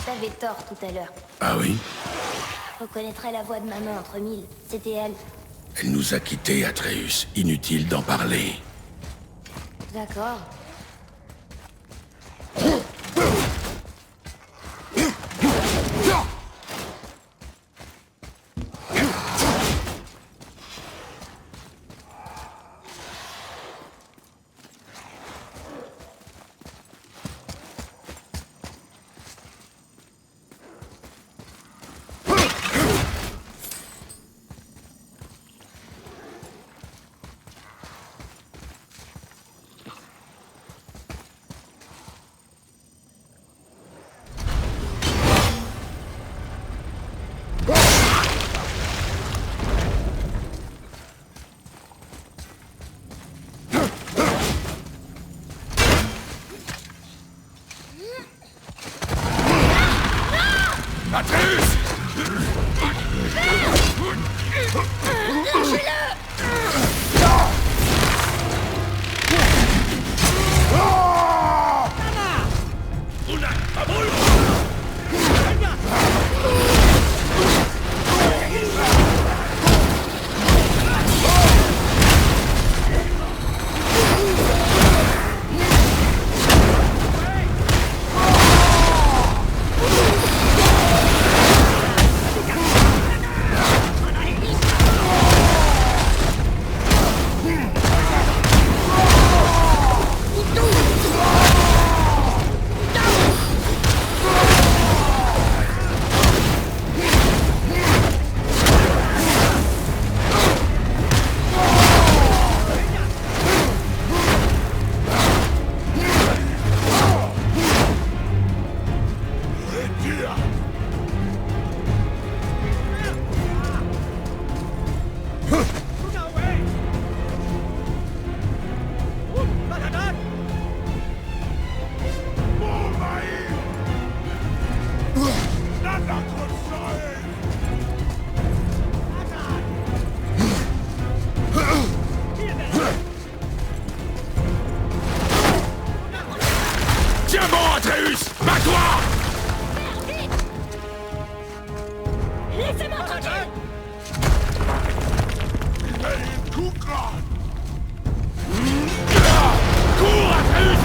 T'avais tort tout à l'heure. Ah oui? Reconnaîtrais la voix de maman entre mille. C'était elle. Elle nous a quittés, Atreus. Inutile d'en parler. D'accord. Atreus! Tiens bon, Atreus! Bats-toi! Laissez-moi tranquille! Cours, Atreus!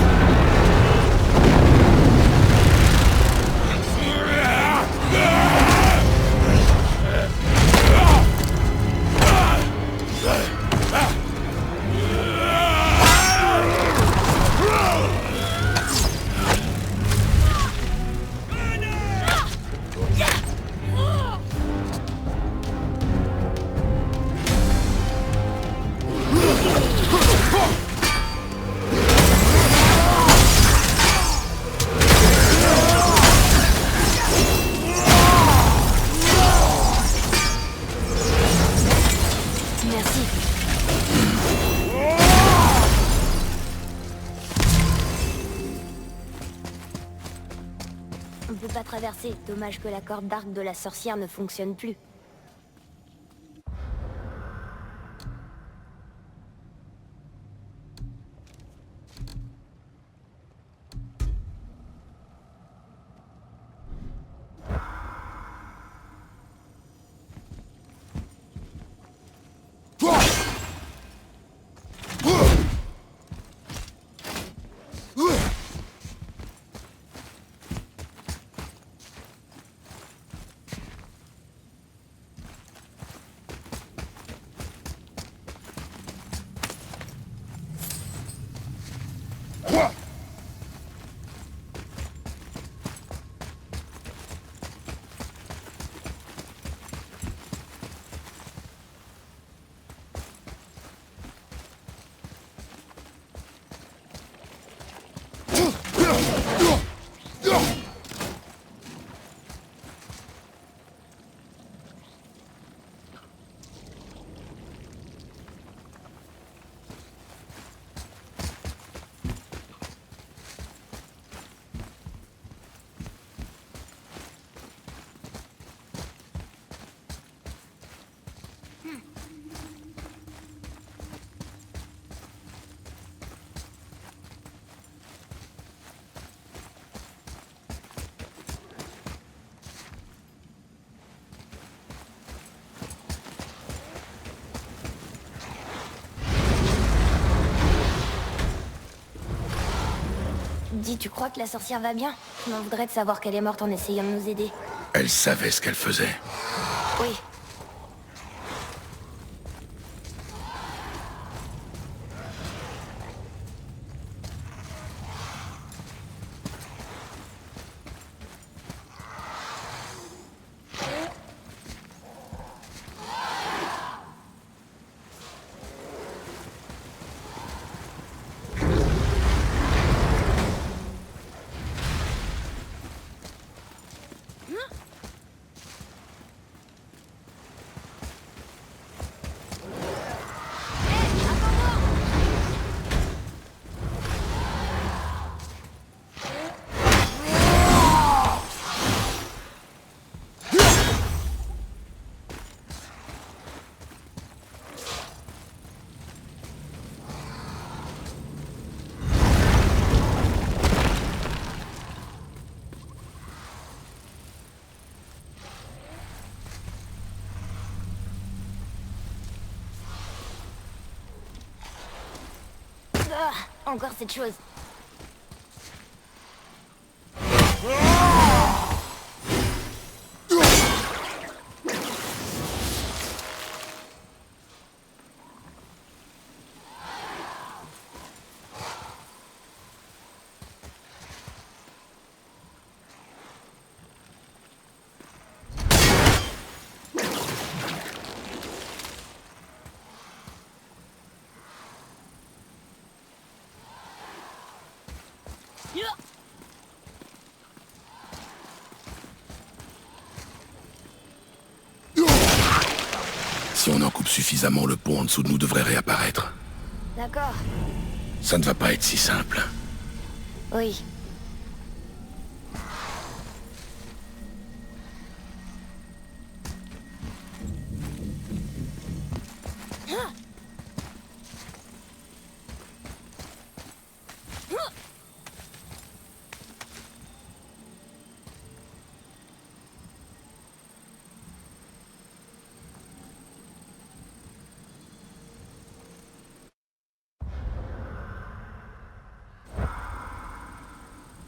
Merci. On peut pas traverser. Dommage que la corde d'arc de la sorcière ne fonctionne plus. Dis, tu crois que la sorcière va bien? Je m'en voudrais de savoir qu'elle est morte en essayant de nous aider. Elle savait ce qu'elle faisait. Oui. Ah, encore cette chose. Si on en coupe suffisamment, le pont en dessous de nous devrait réapparaître. D'accord. Ça ne va pas être si simple. Oui.